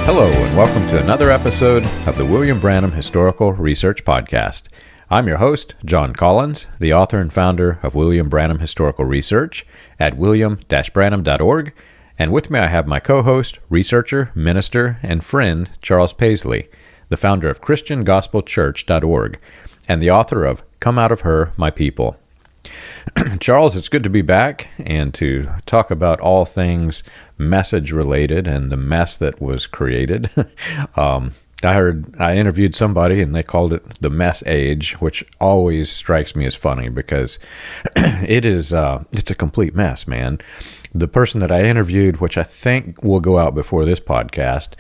Hello, and welcome to another episode of the William Branham Historical Research Podcast. I'm your host, John Collins, the author and founder of William Branham Historical Research at william-branham.org, and with me I have my co-host, researcher, minister, and friend, Charles Paisley, the founder of ChristianGospelChurch.org, and the author of Come Out of Her, My People. Charles, it's good to be back and to talk about all things message related and the mess that was created. I interviewed somebody and they called it the mess age, which always strikes me as funny because it's a complete mess, man. The person that I interviewed, which I think will go out before this podcast,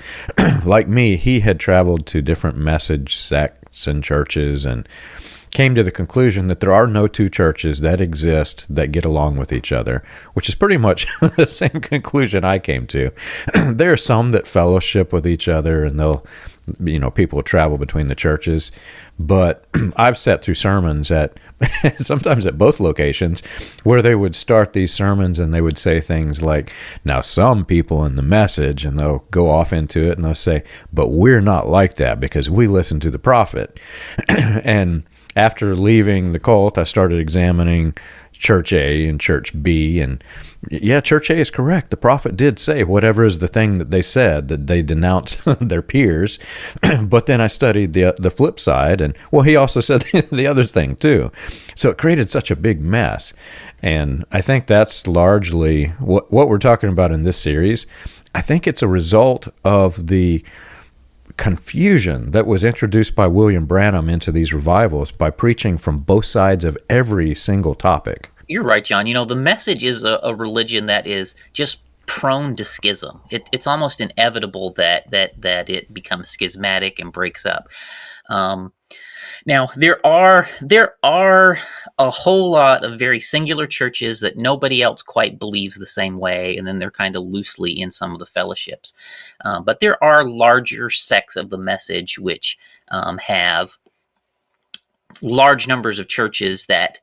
like me, he had traveled to different message sects and churches and came to the conclusion that there are no two churches that exist that get along with each other, which is pretty much the same conclusion I came to. There are some that fellowship with each other and people will travel between the churches, but I've sat through sermons at sometimes at both locations where they would start these sermons and they would say things like, now some people in the message, and they'll go off into it and they'll say, but we're not like that because we listen to the prophet. And after leaving the cult, I started examining Church A and Church B, and yeah, Church A is correct. The prophet did say whatever is the thing that they said, that they denounce their peers. But then I studied the flip side, and well, he also said the other thing too. So it created such a big mess. And I think that's largely what we're talking about in this series. I think it's a result of the confusion that was introduced by William Branham into these revivals by preaching from both sides of every single topic. You're right, John. You know, the message is a religion that is just prone to schism. It's almost inevitable that it becomes schismatic and breaks up. Now, there are a whole lot of very singular churches that nobody else quite believes the same way, and then they're kind of loosely in some of the fellowships. But there are larger sects of the message which have large numbers of churches that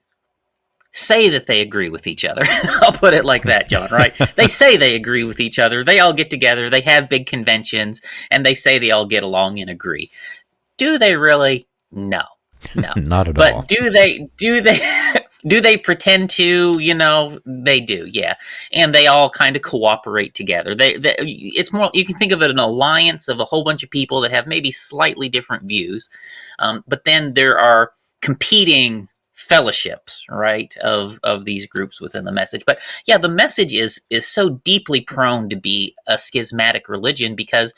say that they agree with each other. I'll put it like that, John, right? They say they agree with each other. They all get together. They have big conventions, and they say they all get along and agree. Do they really? No, Not at all. But do they pretend to? You know, they do, yeah. And they all kind of cooperate together. It's more, you can think of it an alliance of a whole bunch of people that have maybe slightly different views, but then there are competing fellowships, right, of these groups within the message. But yeah, the message is so deeply prone to be a schismatic religion because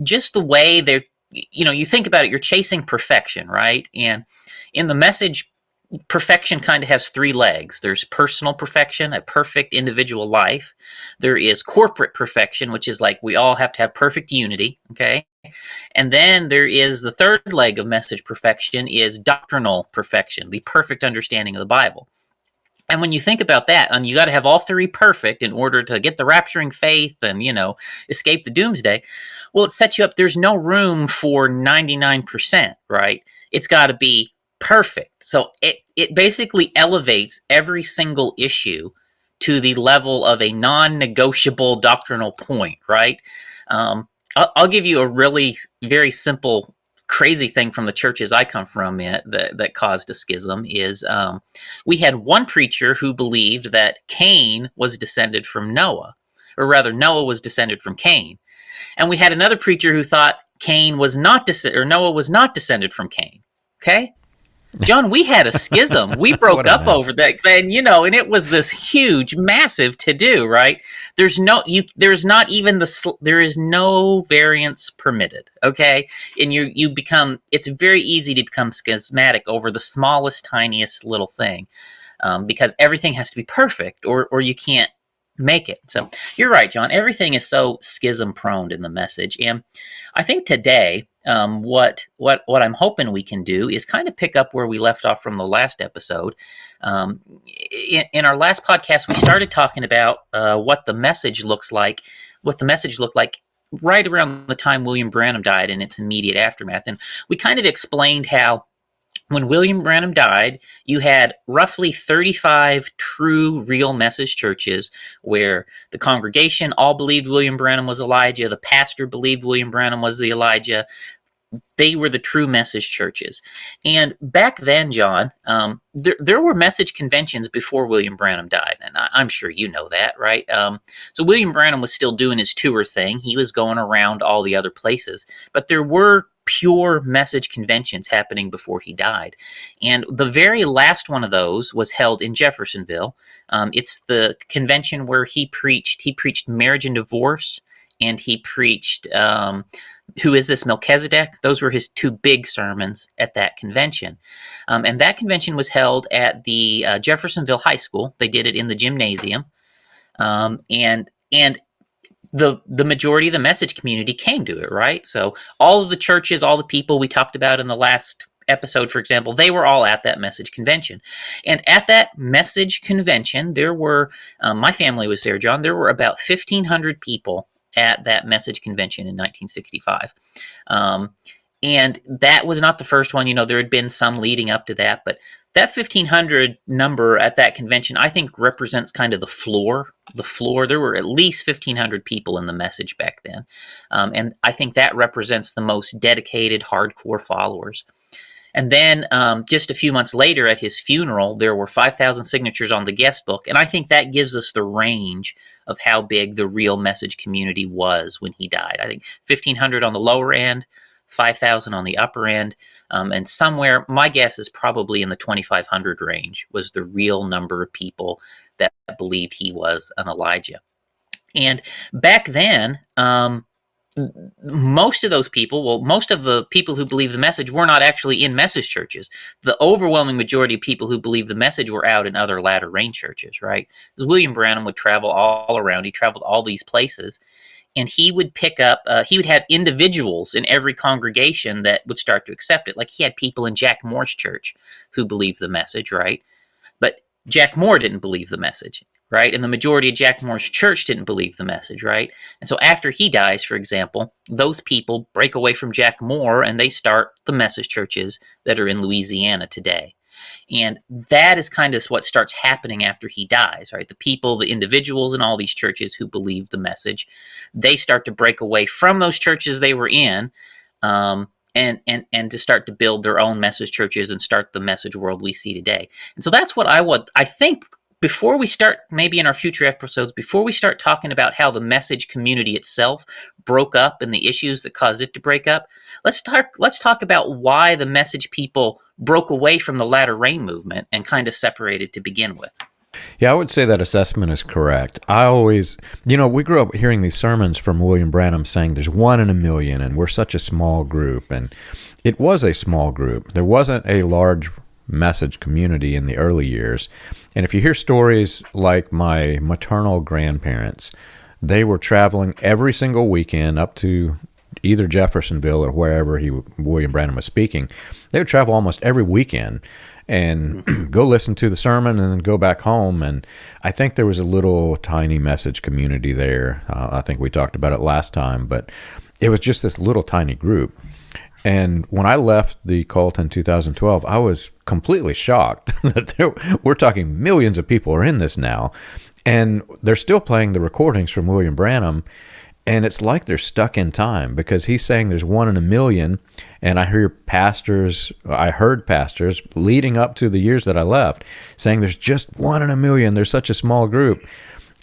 just the way they're, you think about it, you're chasing perfection, right? And in the message, perfection kind of has three legs. There's personal perfection, a perfect individual life. There is corporate perfection, which is like we all have to have perfect unity, okay? And then there is the third leg of message perfection is doctrinal perfection, the perfect understanding of the Bible. And when you think about that, and you got to have all three perfect in order to get the rapturing faith and, escape the doomsday, well, it sets you up. There's no room for 99%, right? It's got to be perfect. So it basically elevates every single issue to the level of a non-negotiable doctrinal point, right? I'll give you a really very simple crazy thing from the churches I come from that caused a schism is we had one preacher who believed that Cain was descended from Noah, or rather Noah was descended from Cain. And we had another preacher who thought Noah was not descended from Cain. Okay? John, we had a schism. We broke up over that, and it was this huge, massive to-do, right? There is no variance permitted, okay? And it's very easy to become schismatic over the smallest, tiniest little thing, because everything has to be perfect, or you can't make it. So you're right, John. Everything is so schism prone in the message, and I think today, what I'm hoping we can do is kind of pick up where we left off from the last episode. In our last podcast, we started talking about what the message looked like right around the time William Branham died and its immediate aftermath, and we kind of explained how when William Branham died, you had roughly 35 true, real message churches where the congregation all believed William Branham was Elijah. The pastor believed William Branham was the Elijah. They were the true message churches. And back then, John, there were message conventions before William Branham died. And I'm sure you know that, right? So William Branham was still doing his tour thing. He was going around all the other places. But there were pure message conventions happening before he died. And the very last one of those was held in Jeffersonville. It's the convention where he preached marriage and divorce, and he preached who is this Melchizedek? Those were his two big sermons at that convention. And that convention was held at the Jeffersonville High School. They did it in the gymnasium. And the majority of the message community came to it, right? So all of the churches, all the people we talked about in the last episode, for example, they were all at that message convention. And at that message convention, there were, my family was there, John, there were about 1,500 people at that message convention in 1965. And that was not the first one. There had been some leading up to that, but that 1,500 number at that convention, I think, represents kind of the floor. There were at least 1,500 people in the message back then. And I think that represents the most dedicated, hardcore followers. And then just a few months later at his funeral, there were 5,000 signatures on the guest book. And I think that gives us the range of how big the real message community was when he died. I think 1,500 on the lower end, 5,000 on the upper end, and somewhere, my guess is probably in the 2,500 range was the real number of people that believed he was an Elijah. And back then, most of those people, most of the people who believed the message were not actually in message churches. The overwhelming majority of people who believed the message were out in other latter rain churches, right? Because William Branham would travel all around. He traveled all these places, and he would pick up, he would have individuals in every congregation that would start to accept it. Like he had people in Jack Moore's church who believed the message, right? But Jack Moore didn't believe the message, right? And the majority of Jack Moore's church didn't believe the message, right? And so after he dies, for example, those people break away from Jack Moore and they start the message churches that are in Louisiana today. And that is kind of what starts happening after he dies, right? The people, the individuals in all these churches who believe the message, they start to break away from those churches they were in, and to start to build their own message churches and start the message world we see today. And so that's what I think before we start, maybe in our future episodes, before we start talking about how the message community itself broke up and the issues that caused it to break up, let's talk about why the message people broke away from the latter rain movement and kind of separated to begin with. Yeah, I would say that assessment is correct. I always, we grew up hearing these sermons from William Branham saying there's 1 in a million and we're such a small group. And it was a small group. There wasn't a large message community in the early years. And if you hear stories like my maternal grandparents, they were traveling every single weekend up to either Jeffersonville or wherever William Branham was speaking. They would travel almost every weekend and go listen to the sermon and then go back home. And I think there was a little tiny message community there. I think we talked about it last time, but it was just this little tiny group. And when I left the cult in 2012, I was completely shocked that we're talking millions of people are in this now. And they're still playing the recordings from William Branham. And it's like they're stuck in time because he's saying there's 1 in a million. And I heard pastors leading up to the years that I left saying there's just 1 in a million. There's such a small group.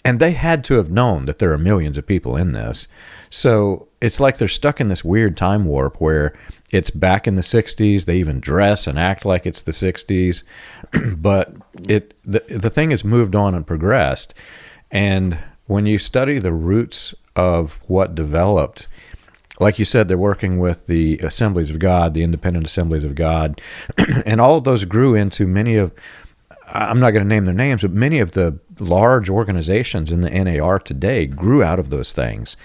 And they had to have known that there are millions of people in this. So it's like they're stuck in this weird time warp where it's back in the 60s. They even dress and act like it's the 60s. But the thing has moved on and progressed. And when you study the roots of what developed, like you said, they're working with the Assemblies of God, the Independent Assemblies of God, and all of those grew into many of, I'm not going to name their names, but many of the large organizations in the NAR today grew out of those things.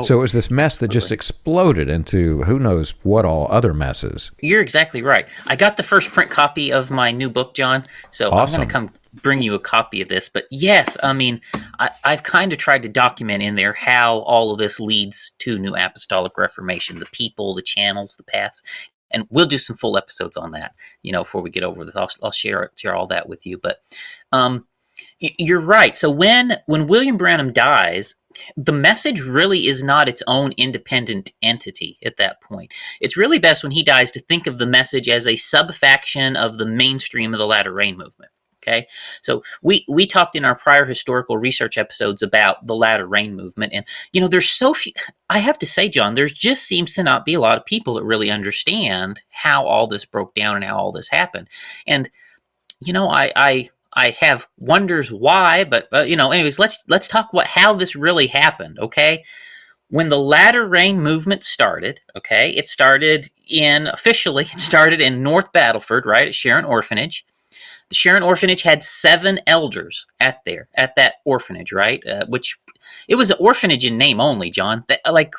So it was this mess that just exploded into who knows what all other messes. You're exactly right. I got the first print copy of my new book, John, so awesome. I'm going to come bring you a copy of this. But yes, I mean, I've kind of tried to document in there how all of this leads to New Apostolic Reformation, the people, the channels, the paths. And we'll do some full episodes on that, before we get over this. I'll share all that with you. But you're right. So when William Branham dies, the message really is not its own independent entity at that point. It's really best when he dies to think of the message as a subfaction of the mainstream of the Latter Rain movement. Okay, so we talked in our prior historical research episodes about the Latter Rain movement, and there's so few. I have to say, John, there just seems to not be a lot of people that really understand how all this broke down and how all this happened. And I have wonders why, but anyways, let's talk about how this really happened. Okay, when the Latter Rain movement started, it started in North Battleford, right, at Sharon Orphanage. The Sharon Orphanage had 7 elders at that orphanage, right? Which it was an orphanage in name only, John.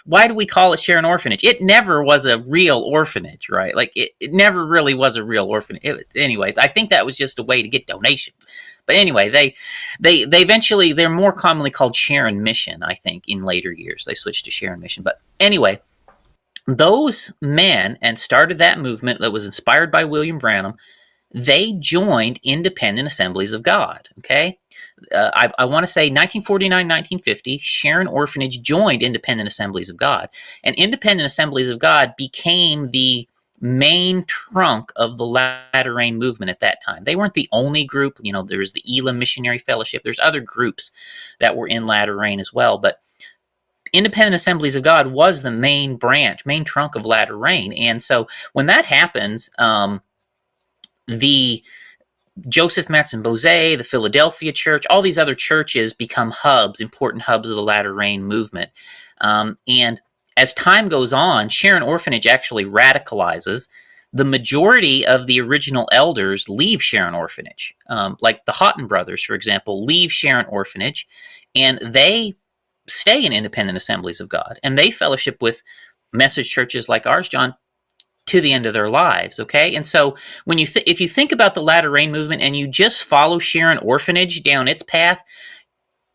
Why do we call it Sharon Orphanage? It never was a real orphanage, right? It never really was a real orphanage. Anyways, I think that was just a way to get donations. But anyway, they eventually, they're more commonly called Sharon Mission, I think, in later years. They switched to Sharon Mission. But anyway, those men and started that movement that was inspired by William Branham. They joined Independent Assemblies of God, okay? I want to say 1949, 1950, Sharon Orphanage joined Independent Assemblies of God. And Independent Assemblies of God became the main trunk of the Latter Rain movement at that time. They weren't the only group. There was the Elam Missionary Fellowship. There's other groups that were in Latter Rain as well. But Independent Assemblies of God was the main trunk of Latter Rain. And so when that happens, the Joseph Mattson Bose, the Philadelphia Church, all these other churches become important hubs of the Latter Rain movement. And as time goes on, Sharon Orphanage actually radicalizes. The majority of the original elders leave Sharon Orphanage. Like the Houghton brothers, for example, leave Sharon Orphanage, and they stay in Independent Assemblies of God. And they fellowship with message churches like ours, John, to the end of their lives, okay? And so when if you think about the Latter Rain movement and you just follow Sharon Orphanage down its path,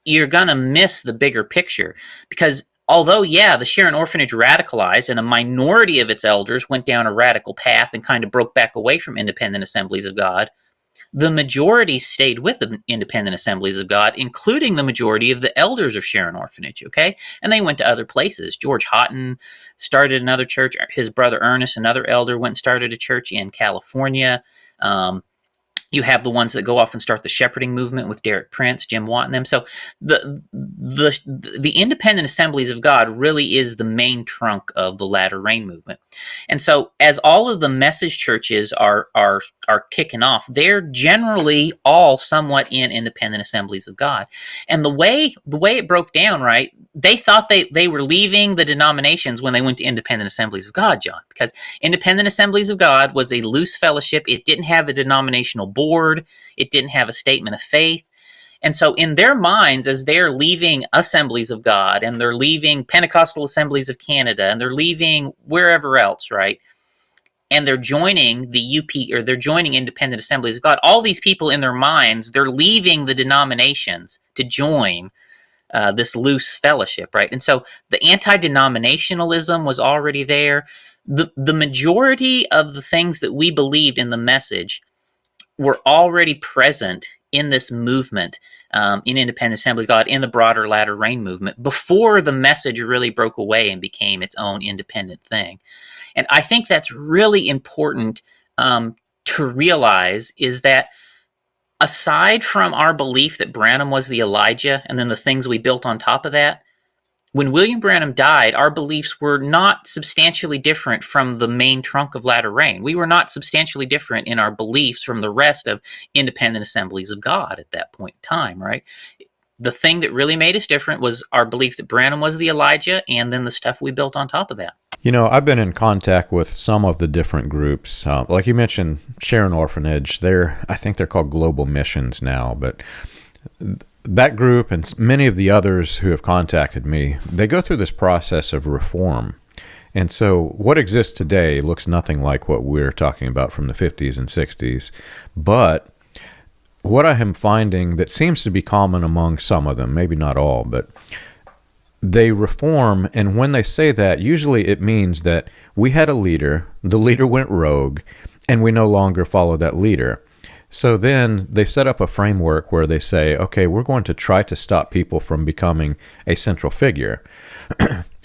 you're going to miss the bigger picture. Because although, the Sharon Orphanage radicalized and a minority of its elders went down a radical path and kind of broke back away from Independent Assemblies of God, the majority stayed with the Independent Assemblies of God, including the majority of the elders of Sharon Orphanage, okay? And they went to other places. George Houghton started another church. His brother Ernest, another elder, went and started a church in California. You have the ones that go off and start the shepherding movement with Derek Prince, Jim Watt, and them. So the Independent Assemblies of God really is the main trunk of the Latter Rain movement. And so as all of the message churches are kicking off, they're generally all somewhat in Independent Assemblies of God. And the way it broke down, right, they thought they were leaving the denominations when they went to Independent Assemblies of God, John, because Independent Assemblies of God was a loose fellowship. It didn't have a denominational board. It didn't have a statement of faith. And so in their minds, as they're leaving Assemblies of God and they're leaving Pentecostal Assemblies of Canada and they're leaving wherever else, right, and they're joining the UP, or they're joining Independent Assemblies of God, all these people in their minds, they're leaving the denominations to join this loose fellowship, right? And so the anti-denominationalism was already there. The majority of the things that we believed in the message were already present in this movement, in Independent Assemblies of God, in the broader Latter Rain movement, before the message really broke away and became its own independent thing. And I think that's really important to realize, is that aside from our belief that Branham was the Elijah and then the things we built on top of that, when William Branham died, our beliefs were not substantially different from the main trunk of Latter Rain. We were not substantially different in our beliefs from the rest of Independent Assemblies of God at that point in time, right? The thing that really made us different was our belief that Branham was the Elijah, and then the stuff we built on top of that. I've been in contact with some of the different groups. Like you mentioned, Sharon Orphanage, I think they're called Global Missions now, but that group and many of the others who have contacted me, they go through this process of reform. And so what exists today looks nothing like what we're talking about from the 50s and 60s. But what I am finding that seems to be common among some of them, maybe not all, but they reform, and when they say that, usually it means that we had a leader, the leader went rogue, and we no longer follow that leader. So then they set up a framework where they say, okay, we're going to try to stop people from becoming a central figure.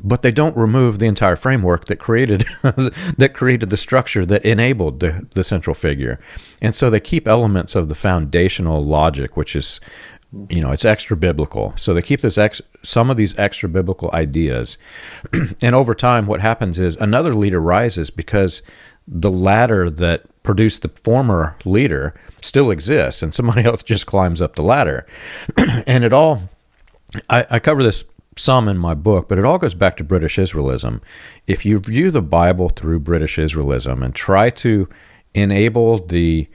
But they don't remove the entire framework that created the structure that enabled the central figure. And so they keep elements of the foundational logic, which is, it's extra biblical. So they keep some of these extra biblical ideas. And over time, what happens is another leader rises because the ladder that produced the former leader still exists, and somebody else just climbs up the ladder. And I cover this some in my book, but it all goes back to British Israelism. If you view the Bible through British Israelism and try to enable the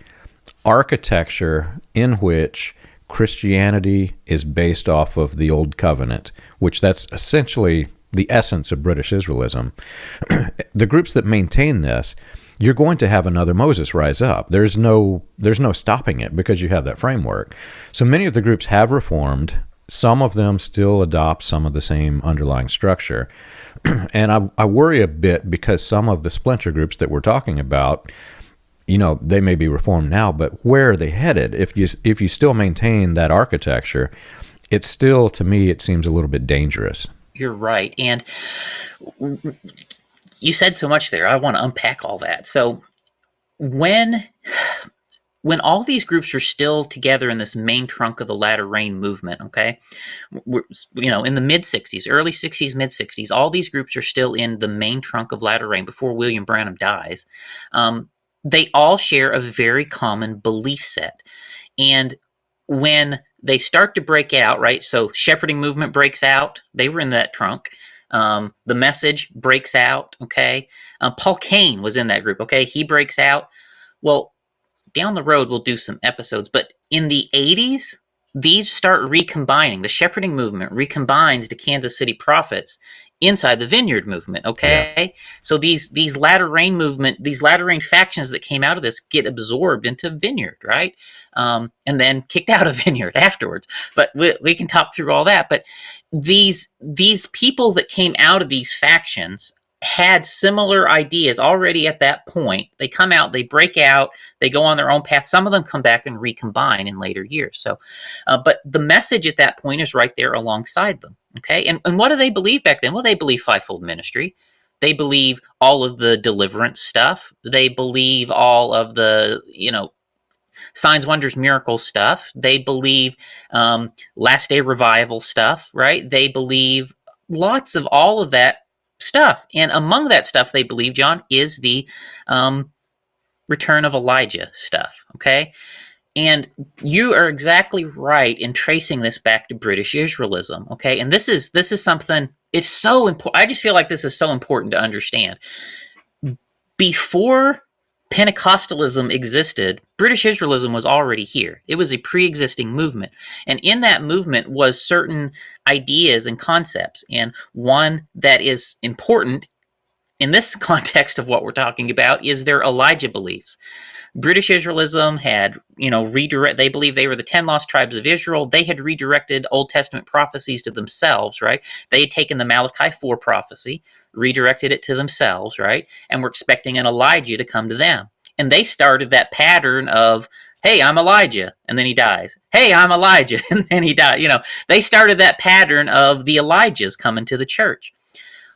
architecture in which Christianity is based off of the Old Covenant, which that's essentially the essence of British Israelism, the groups that maintain this, you're going to have another Moses rise up. There's no stopping it because you have that framework. So many of the groups have reformed. Some of them still adopt some of the same underlying structure. And I worry a bit because some of the splinter groups that we're talking about, they may be reformed now, but where are they headed? If you still maintain that architecture, it's still, to me, it seems a little bit dangerous. You're right. And you said so much there. I want to unpack all that. So when all these groups are still together in this main trunk of the latter rain movement, okay, in the mid-60s, early 60s, mid-60s, all these groups are still in the main trunk of latter rain before William Branham dies. They all share a very common belief set. And when they start to break out, right, so shepherding movement breaks out. They were in that trunk. The Message breaks out, okay? Paul Cain was in that group, okay? He breaks out. Well, down the road, we'll do some episodes, but in the 80s, these start recombining. The shepherding movement recombines to Kansas City prophets inside the Vineyard movement, okay? Yeah. So these latter rain factions that came out of this get absorbed into Vineyard, right? And then kicked out of Vineyard afterwards. But we can talk through all that. But these people that came out of these factions had similar ideas already at that point. They come out, they break out, they go on their own path. Some of them come back and recombine in later years. So, but the Message at that point is right there alongside them. Okay. And what do they believe back then? Well, they believe fivefold ministry. They believe all of the deliverance stuff. They believe all of the, signs, wonders, miracles stuff. They believe last day revival stuff, right? They believe lots of all of that stuff. And among that stuff they believe, John, is the return of Elijah stuff, okay? And you are exactly right in tracing this back to British Israelism, okay? And this is something, it's so important. I just feel like this is so important to understand. Before Pentecostalism existed, British Israelism was already here. It was a pre-existing movement. And in that movement was certain ideas and concepts. And one that is important in this context of what we're talking about is their Elijah beliefs. British Israelism had, they believe they were the 10 lost tribes of Israel. They had redirected Old Testament prophecies to themselves, right? They had taken the Malachi 4 prophecy, redirected it to themselves, right? And were expecting an Elijah to come to them. And they started that pattern of, hey, I'm Elijah, and then he dies. Hey, I'm Elijah, and then he dies. They started that pattern of the Elijahs coming to the church.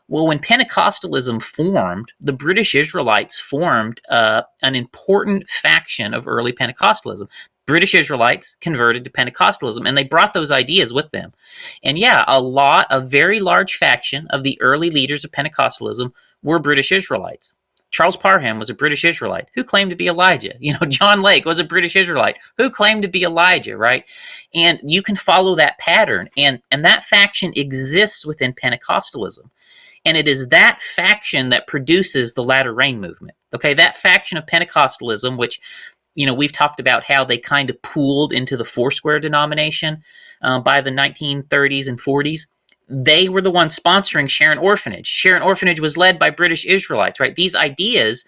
Well, when Pentecostalism formed, the British Israelites formed an important faction of early Pentecostalism. British Israelites converted to Pentecostalism, and they brought those ideas with them. And yeah, a very large faction of the early leaders of Pentecostalism were British Israelites. Charles Parham was a British Israelite who claimed to be Elijah. John Lake was a British Israelite who claimed to be Elijah, right? And you can follow that pattern, and that faction exists within Pentecostalism. And it is that faction that produces the latter rain movement. Okay, that faction of Pentecostalism, which, we've talked about how they kind of pooled into the Foursquare denomination by the 1930s and 40s. They were the ones sponsoring Sharon Orphanage. Sharon Orphanage was led by British Israelites, right? These ideas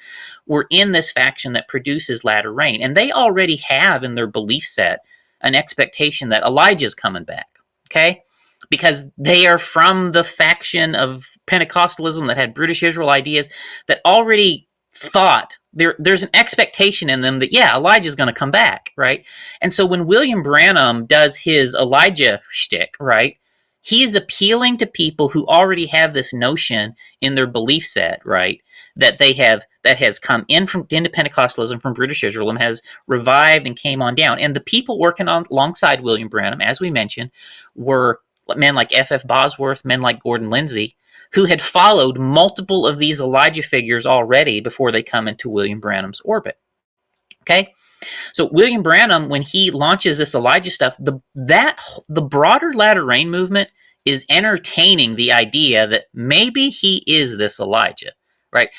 were in this faction that produces latter rain. And they already have in their belief set an expectation that Elijah's coming back, okay? because they are from the faction of Pentecostalism that had British Israel ideas that already thought there's an expectation in them that, yeah, Elijah's going to come back, right? And so when William Branham does his Elijah shtick, right, he's appealing to people who already have this notion in their belief set, right, that they have, that has come in from into Pentecostalism from British Israelism, has revived and came on down. And the people working on alongside William Branham, as we mentioned, were men like F.F. Bosworth, men like Gordon Lindsay, who had followed multiple of these Elijah figures already before they come into William Branham's orbit. Okay? So William Branham, when he launches this Elijah stuff, the broader latter rain movement is entertaining the idea that maybe he is this Elijah, right?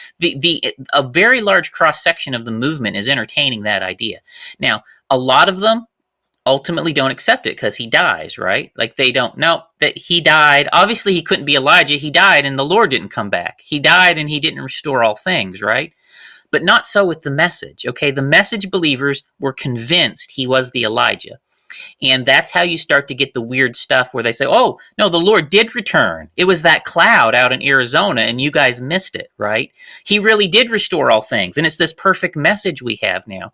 A very large cross section of the movement is entertaining that idea. Now, a lot of them ultimately don't accept it because he dies, right? Like they don't know that he died. Obviously, he couldn't be Elijah. He died and the Lord didn't come back. He died and he didn't restore all things, right? But not so with the message, okay? The message believers were convinced he was the Elijah. And that's how you start to get the weird stuff where they say, oh, no, the Lord did return. It was that cloud out in Arizona and you guys missed it, right? He really did restore all things. And it's this perfect message we have now.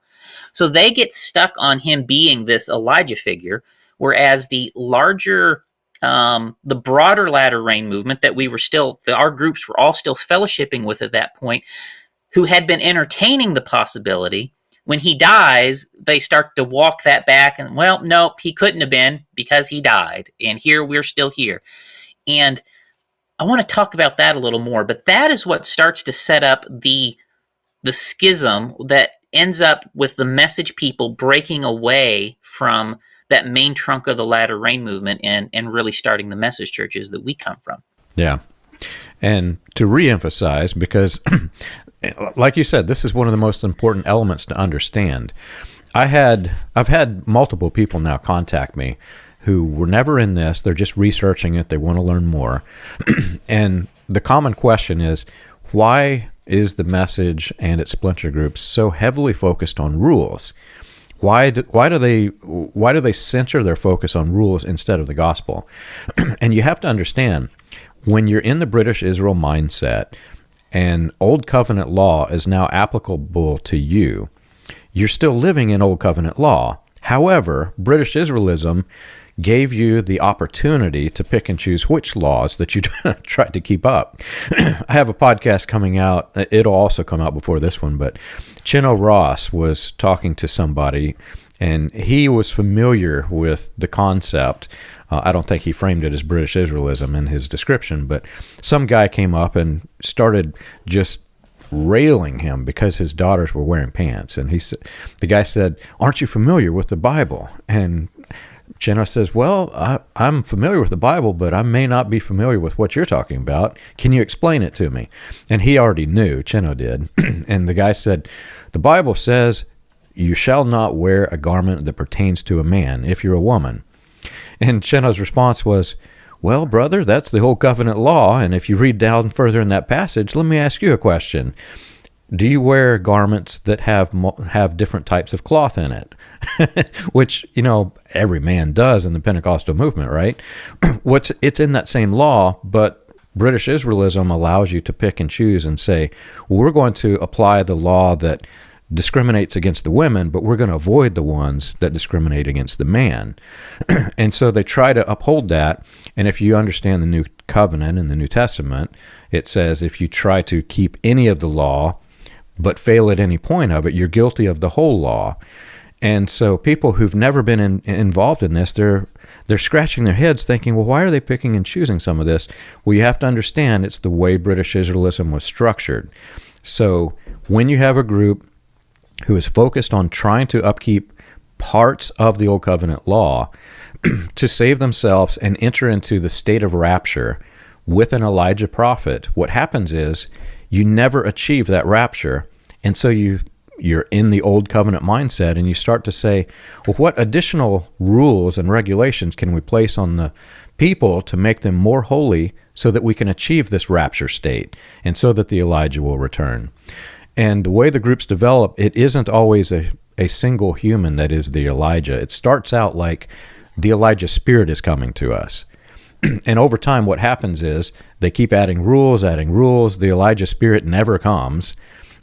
So they get stuck on him being this Elijah figure, whereas the larger, the broader latter rain movement that we were still, our groups were all still fellowshipping with at that point, who had been entertaining the possibility, when he dies, they start to walk that back and, well, no, he couldn't have been because he died. And here we're still here. And I want to talk about that a little more, but that is what starts to set up the schism that ends up with the message people breaking away from that main trunk of the latter rain movement and really starting the message churches that we come from. Yeah. And to reemphasize, because like you said, this is one of the most important elements to understand. I've had multiple people now contact me who were never in this. They're just researching it. They want to learn more. And the common question is, why is the message and its splinter groups so heavily focused on rules? Why do they center their focus on rules instead of the gospel? And you have to understand, when you're in the British Israel mindset and Old Covenant law is now applicable to you, you're still living in Old Covenant law. However, British Israelism gave you the opportunity to pick and choose which laws that you try to keep up. I have a podcast coming out. It'll also come out before this one, but Chino Ross was talking to somebody, and he was familiar with the concept. I don't think he framed it as British Israelism in his description, but some guy came up and started just railing him because his daughters were wearing pants. And the guy said, "Aren't you familiar with the Bible?" And Chino says, "Well, I'm familiar with the Bible, but I may not be familiar with what you're talking about. Can you explain it to me?" And he already knew, Chino did. And the guy said, "The Bible says, you shall not wear a garment that pertains to a man if you're a woman." And Chino's response was, "Well, brother, that's the whole covenant law. And if you read down further in that passage, let me ask you a question. Do you wear garments that have different types of cloth in it?" Which, every man does in the Pentecostal movement, right? It's in that same law, but British Israelism allows you to pick and choose and say, well, we're going to apply the law that discriminates against the women, but we're going to avoid the ones that discriminate against the man. And so they try to uphold that. And if you understand the New Covenant in the New Testament, it says if you try to keep any of the law but fail at any point of it, you're guilty of the whole law. And so people who've never been involved in this, they're scratching their heads thinking, well, why are they picking and choosing some of this? Well, you have to understand it's the way British Israelism was structured. So when you have a group who is focused on trying to upkeep parts of the Old Covenant law to save themselves and enter into the state of rapture with an Elijah prophet, what happens is you never achieve that rapture. And so you're in the Old Covenant mindset, and you start to say, well, what additional rules and regulations can we place on the people to make them more holy so that we can achieve this rapture state and so that the Elijah will return? And the way the groups develop, it isn't always a single human that is the Elijah. It starts out like the Elijah spirit is coming to us. And over time, what happens is they keep adding rules. The Elijah spirit never comes.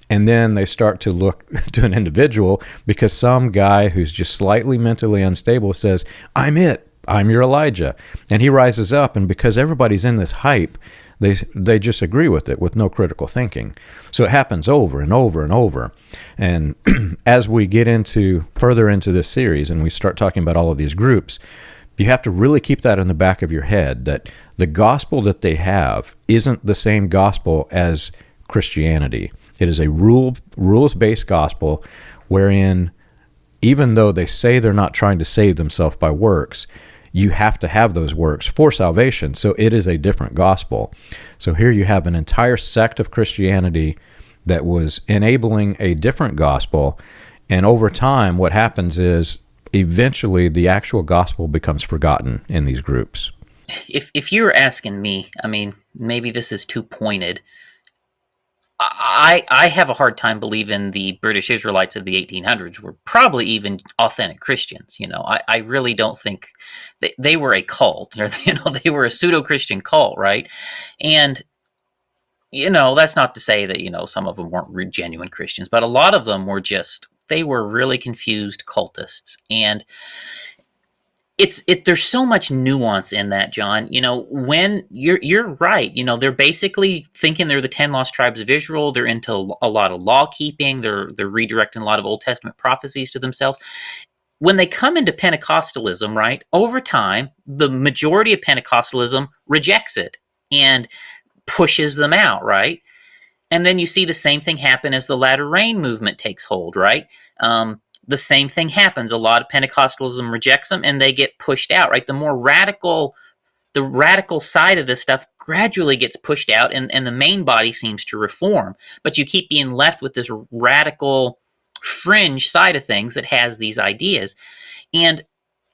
And then they start to look to an individual because some guy who's just slightly mentally unstable says, I'm it. I'm your Elijah. And he rises up, and because everybody's in this hype, they just agree with it with no critical thinking. So it happens over and over and over. And as we get further into this series and we start talking about all of these groups, you have to really keep that in the back of your head, that the gospel that they have isn't the same gospel as Christianity. It is a rules-based gospel wherein, even though they say they're not trying to save themselves by works, you have to have those works for salvation. So it is a different gospel. So here you have an entire sect of Christianity that was enabling a different gospel. And over time, what happens is eventually the actual gospel becomes forgotten in these groups. If you were asking me, I mean, maybe this is too pointed. I have a hard time believing the British Israelites of the 1800s were probably even authentic Christians. I really don't think they were a cult, or they were a pseudo-Christian cult, right? And that's not to say that some of them weren't genuine Christians, but a lot of them were they were really confused cultists. And there's so much nuance in that, John. When you're right, they're basically thinking they're the 10 lost tribes of Israel. They're into a lot of law keeping. They're redirecting a lot of Old Testament prophecies to themselves. When they come into Pentecostalism, right, over time, the majority of Pentecostalism rejects it and pushes them out, right? And then you see the same thing happen as the Latter Rain movement takes hold, right? The same thing happens. A lot of Pentecostalism rejects them and they get pushed out, right? The radical side of this stuff gradually gets pushed out and the main body seems to reform. But you keep being left with this radical fringe side of things that has these ideas. And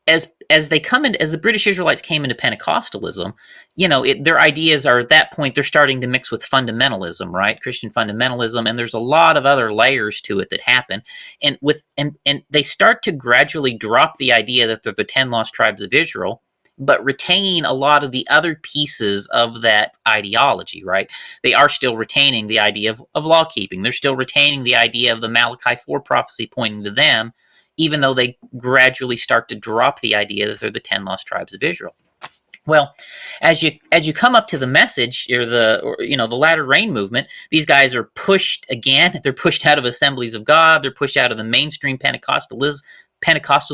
as the British Israelites came into Pentecostalism, their ideas are, at that point, they're starting to mix with fundamentalism, right? Christian fundamentalism, and there's a lot of other layers to it that happen. And they start to gradually drop the idea that they're the 10 lost tribes of Israel, but retain a lot of the other pieces of that ideology, right? They are still retaining the idea of law keeping. They're still retaining the idea of the Malachi 4 prophecy pointing to them, even though they gradually start to drop the idea that they're the 10 lost tribes of Israel. Well, as you come up to the message, or the Latter Rain movement, these guys are pushed again. They're pushed out of Assemblies of God. They're pushed out of the mainstream Pentecostal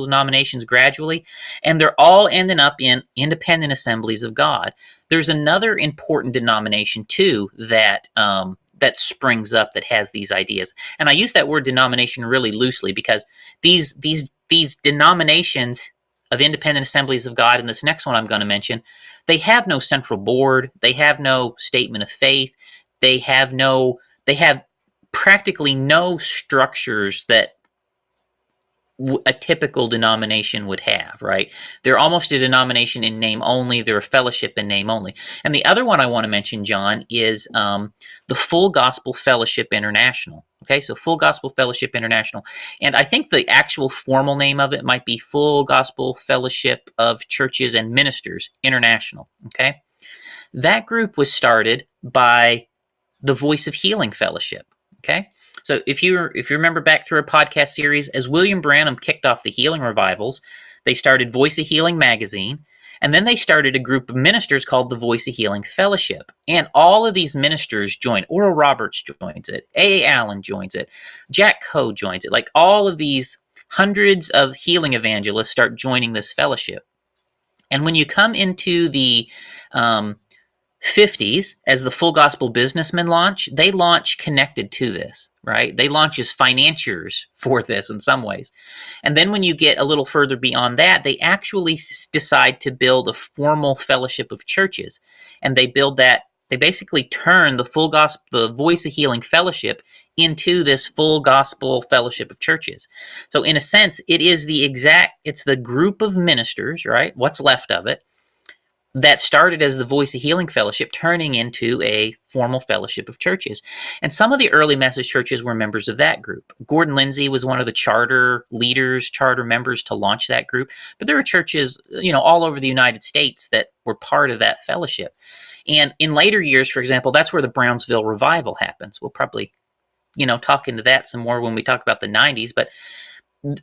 denominations gradually, and they're all ending up in independent Assemblies of God. There's another important denomination too that springs up that has these ideas. And I use that word denomination really loosely because these denominations of independent Assemblies of God, and this next one I'm going to mention, they have no central board. They have no statement of faith. They have practically no structures that a typical denomination would have, right? They're almost a denomination in name only. They're a fellowship in name only. And the other one I want to mention, John, is the Full Gospel Fellowship International. Okay, so Full Gospel Fellowship International. And I think the actual formal name of it might be Full Gospel Fellowship of Churches and Ministers International. Okay, that group was started by the Voice of Healing Fellowship. Okay. So if you remember back through a podcast series, as William Branham kicked off the healing revivals, they started Voice of Healing magazine, and then they started a group of ministers called the Voice of Healing Fellowship. And all of these ministers joined. Oral Roberts joins it. A. Allen joins it. Jack Coe joins it. Like all of these hundreds of healing evangelists start joining this fellowship. And when you come into the 50s, as the Full Gospel Businessmen launch, they launch connected to this, right? They launch as financiers for this in some ways. And then when you get a little further beyond that, they actually decide to build a formal fellowship of churches. And they build that, they basically turn the Full Gospel, the Voice of Healing Fellowship into this Full Gospel Fellowship of Churches. So in a sense, it's the group of ministers, right? What's left of it, that started as the Voice of Healing Fellowship, turning into a formal fellowship of churches. And some of the early message churches were members of that group. Gordon Lindsay was one of the charter leaders, charter members to launch that group. But there were churches, all over the United States that were part of that fellowship. And in later years, for example, that's where the Brownsville revival happens. We'll probably, talk into that some more when we talk about the 90s. But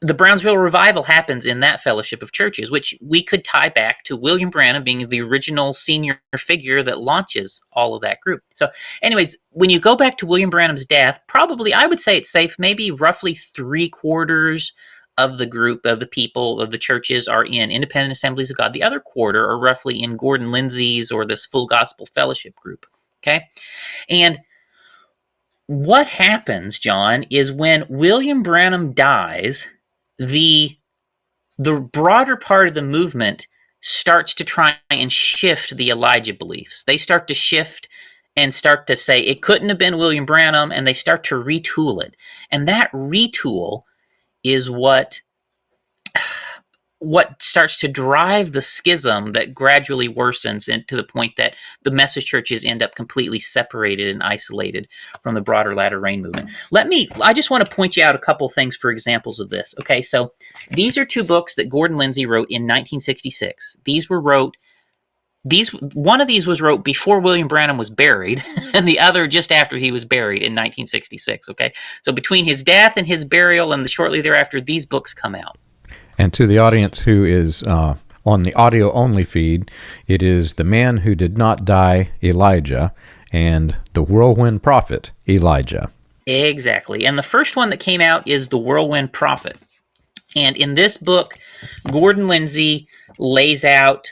the Brownsville revival happens in that fellowship of churches, which we could tie back to William Branham being the original senior figure that launches all of that group. So anyways, when you go back to William Branham's death, probably, I would say it's safe, maybe roughly 3/4 of the group of the people of the churches are in Independent Assemblies of God. The other quarter are roughly in Gordon Lindsay's or this Full Gospel Fellowship group. Okay. And what happens, John, is when William Branham dies, the broader part of the movement starts to try and shift the Elijah beliefs. They start to shift and start to say it couldn't have been William Branham, and they start to retool it. And that retool is what starts to drive the schism that gradually worsens to the point that the message churches end up completely separated and isolated from the broader latter rain movement. I just want to point you out a couple things for examples of this. Okay, so these are 2 books that Gordon Lindsay wrote in 1966. One of these was wrote before William Branham was buried, and the other just after he was buried in 1966. Okay, so between his death and his burial, and shortly thereafter, these books come out. And to the audience who is on the audio-only feed, it is The Man Who Did Not Die, Elijah, and The Whirlwind Prophet, Elijah. Exactly. And the first one that came out is The Whirlwind Prophet. And in this book, Gordon Lindsay lays out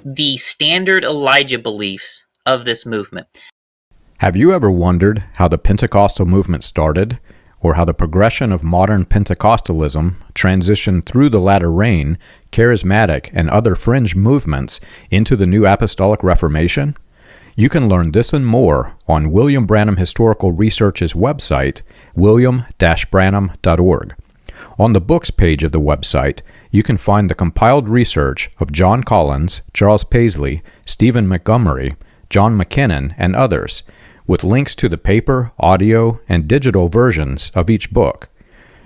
the standard Elijah beliefs of this movement. Have you ever wondered how the Pentecostal movement started, or how the progression of modern Pentecostalism transitioned through the latter rain, charismatic, and other fringe movements into the new Apostolic Reformation? You can learn this and more on William Branham Historical Research's website, william-branham.org. On the books page of the website, you can find the compiled research of John Collins, Charles Paisley, Stephen Montgomery, John McKinnon, and others, with links to the paper, audio, and digital versions of each book.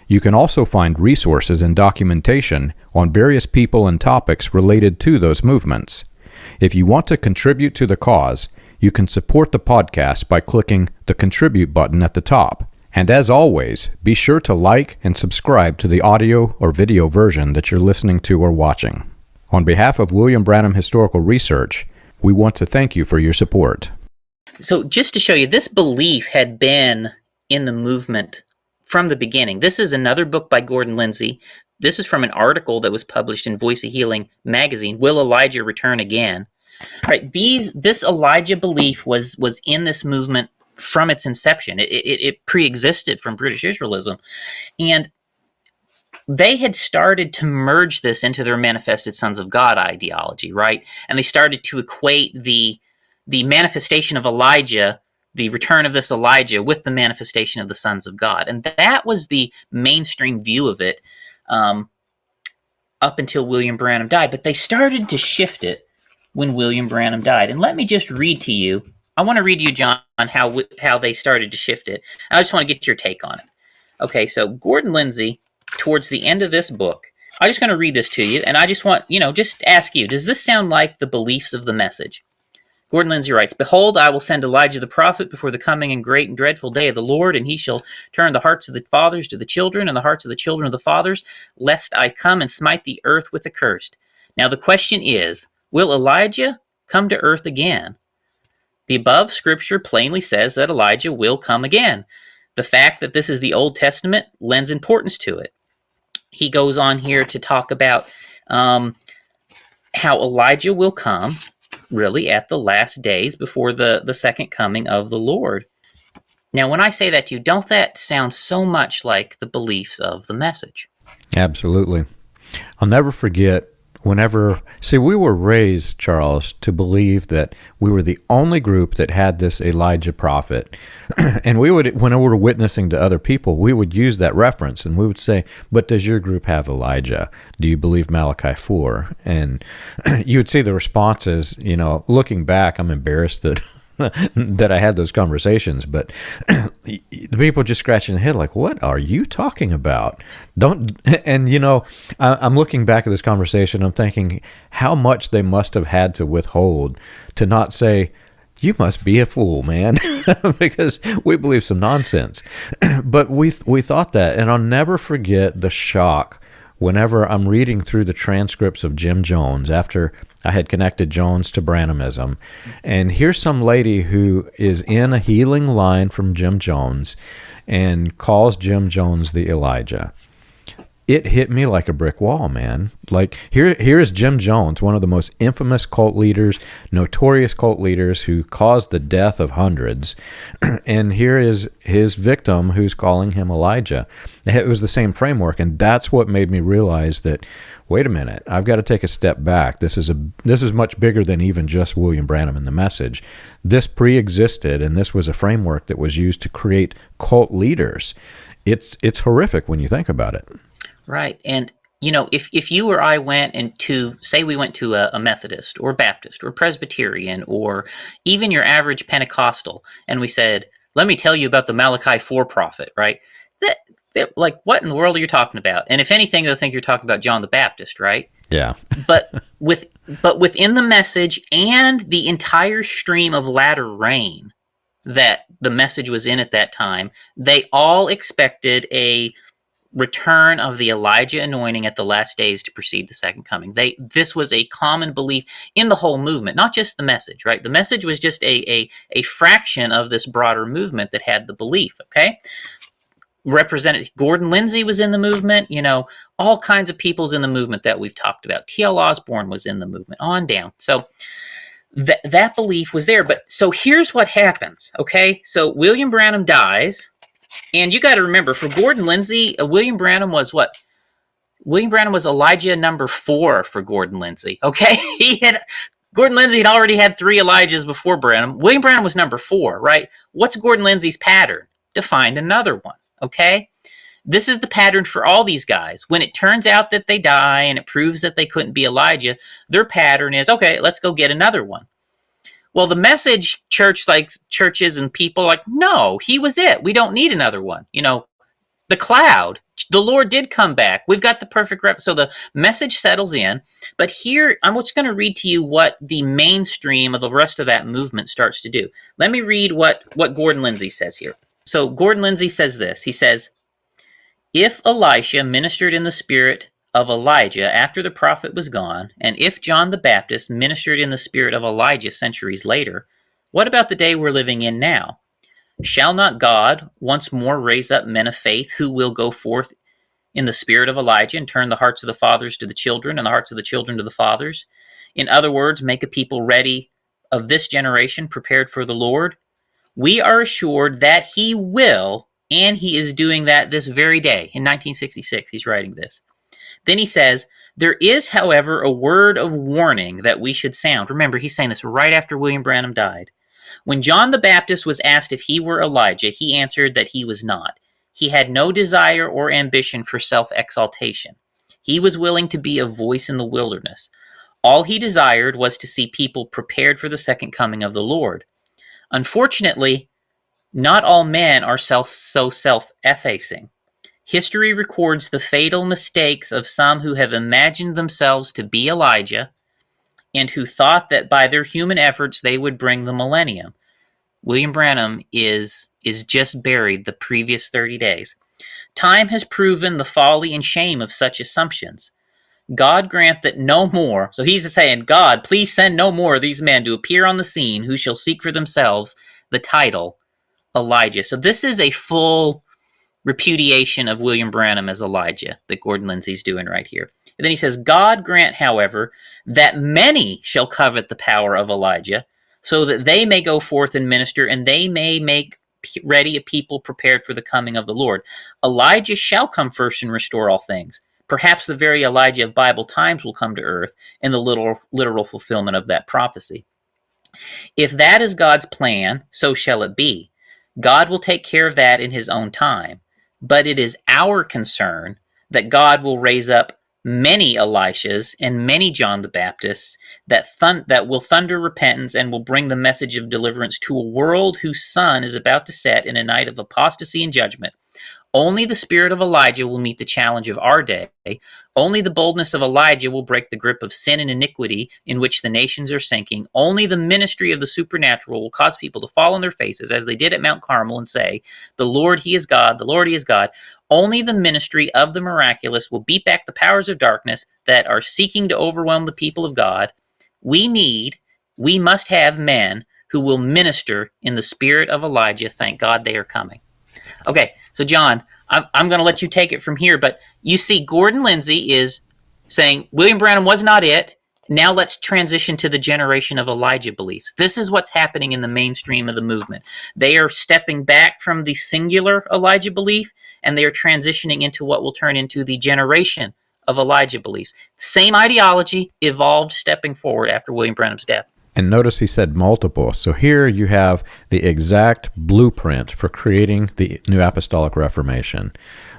You can also find resources and documentation on various people and topics related to those movements. If you want to contribute to the cause, you can support the podcast by clicking the Contribute button at the top. And as always, be sure to like and subscribe to the audio or video version that you're listening to or watching. On behalf of William Branham Historical Research, we want to thank you for your support. So just to show you, this belief had been in the movement from the beginning. This is another book by Gordon Lindsay. This is from an article that was published in Voice of Healing magazine, Will Elijah Return Again? All right, this Elijah belief was in this movement from its inception. It pre-existed from British Israelism. And they had started to merge this into their manifested sons of God ideology, right? And they started to equate the manifestation of Elijah, the return of this Elijah, with the manifestation of the sons of God. And that was the mainstream view of it up until William Branham died. But they started to shift it when William Branham died. And let me just read to you. I want to read to you, John, how they started to shift it. I just want to get your take on it. Okay, so Gordon Lindsay, towards the end of this book, I'm just going to read this to you, and I just want, just ask you, does this sound like the beliefs of the message? Gordon Lindsay writes, "Behold, I will send Elijah the prophet before the coming and great and dreadful day of the Lord, and he shall turn the hearts of the fathers to the children, and the hearts of the children of the fathers, lest I come and smite the earth with a curse." Now the question is, will Elijah come to earth again? The above scripture plainly says that Elijah will come again. The fact that this is the Old Testament lends importance to it. He goes on here to talk about how Elijah will come really at the last days before the second coming of the Lord. Now, when I say that to you, don't that sound so much like the beliefs of the message? Absolutely. I'll never forget see, we were raised, Charles, to believe that we were the only group that had this Elijah prophet. And we would, when we were witnessing to other people, we would use that reference and we would say, but does your group have Elijah? Do you believe Malachi 4? And you would see the responses, looking back, I'm embarrassed that that I had those conversations, but the people just scratching their head like, what are you talking about? I'm looking back at this conversation, I'm thinking how much they must have had to withhold to not say, you must be a fool, man, because we believe some nonsense. But we thought that, and I'll never forget the shock whenever I'm reading through the transcripts of Jim Jones after I had connected Jones to Branhamism, and here's some lady who is in a healing line from Jim Jones and calls Jim Jones the Elijah. It hit me like a brick wall, man. Like, here is Jim Jones, one of the most infamous cult leaders, notorious cult leaders who caused the death of hundreds. And here is his victim who's calling him Elijah. It was the same framework, and that's what made me realize that, wait a minute, I've got to take a step back. This is much bigger than even just William Branham and the message. This pre-existed, and this was a framework that was used to create cult leaders. It's horrific when you think about it. Right. And, if you or I went we went to a Methodist or Baptist or Presbyterian or even your average Pentecostal, and we said, let me tell you about the Malachi 4 prophet, right? They're like, what in the world are you talking about? And if anything, they'll think you're talking about John the Baptist, right? Yeah. But within the message and the entire stream of latter rain that the message was in at that time, they all expected a return of the Elijah anointing at the last days to precede the second coming. This was a common belief in the whole movement, not just the message, right? The message was just a fraction of this broader movement that had the belief, okay? Representative Gordon Lindsay was in the movement, all kinds of people's in the movement that we've talked about. T.L. Osborne was in the movement, on down. So that belief was there. But so here's what happens, okay? So William Branham dies. And you got to remember, for Gordon Lindsay, William Branham was what? William Branham was Elijah number 4 for Gordon Lindsay. Okay, Gordon Lindsay had already had 3 Elijahs before Branham. William Branham was number 4, right? What's Gordon Lindsay's pattern? To find another one. Okay, this is the pattern for all these guys. When it turns out that they die and it proves that they couldn't be Elijah, their pattern is, okay, let's go get another one. Well, the message churches and people like, no, he was it. We don't need another one. The cloud, the Lord did come back. We've got the perfect rep. So the message settles in. But here, I'm just going to read to you what the mainstream of the rest of that movement starts to do. Let me read what Gordon Lindsay says here. So Gordon Lindsay says this. He says, if Elisha ministered in the spirit of Elijah after the prophet was gone, and if John the Baptist ministered in the spirit of Elijah centuries later, what about the day we're living in now? Shall not God once more raise up men of faith who will go forth in the spirit of Elijah and turn the hearts of the fathers to the children and the hearts of the children to the fathers? In other words, make a people ready of this generation prepared for the Lord? We are assured that he will, and he is doing that this very day. In 1966, he's writing this. Then he says, there is, however, a word of warning that we should sound. Remember, he's saying this right after William Branham died. When John the Baptist was asked if he were Elijah, he answered that he was not. He had no desire or ambition for self-exaltation. He was willing to be a voice in the wilderness. All he desired was to see people prepared for the second coming of the Lord. Unfortunately, not all men are so self-effacing. History records the fatal mistakes of some who have imagined themselves to be Elijah and who thought that by their human efforts they would bring the millennium. William Branham is just buried the previous 30 days. Time has proven the folly and shame of such assumptions. God grant that no more, so he's saying, God, please send no more of these men to appear on the scene who shall seek for themselves the title Elijah. So this is a full repudiation of William Branham as Elijah that Gordon Lindsay's doing right here. And then he says, God grant, however, that many shall covet the power of Elijah, so that they may go forth and minister, and they may make ready a people prepared for the coming of the Lord. Elijah shall come first and restore all things. Perhaps the very Elijah of Bible times will come to earth in the literal fulfillment of that prophecy. If that is God's plan, so shall it be. God will take care of that in his own time. But it is our concern that God will raise up many Elishas and many John the Baptists that will thunder repentance and will bring the message of deliverance to a world whose sun is about to set in a night of apostasy and judgment. Only the spirit of Elijah will meet the challenge of our day. Only the boldness of Elijah will break the grip of sin and iniquity in which the nations are sinking. Only the ministry of the supernatural will cause people to fall on their faces as they did at Mount Carmel and say, "The Lord, he is God. The Lord, he is God." Only the ministry of the miraculous will beat back the powers of darkness that are seeking to overwhelm the people of God. We must have men who will minister in the spirit of Elijah. Thank God they are coming. Okay, so John, I'm going to let you take it from here, but you see Gordon Lindsay is saying William Branham was not it. Now let's transition to the generation of Elijah beliefs. This is what's happening in the mainstream of the movement. They are stepping back from the singular Elijah belief, and they are transitioning into what will turn into the generation of Elijah beliefs. Same ideology evolved stepping forward after William Branham's death. And notice he said multiple. So here you have the exact blueprint for creating the New Apostolic Reformation.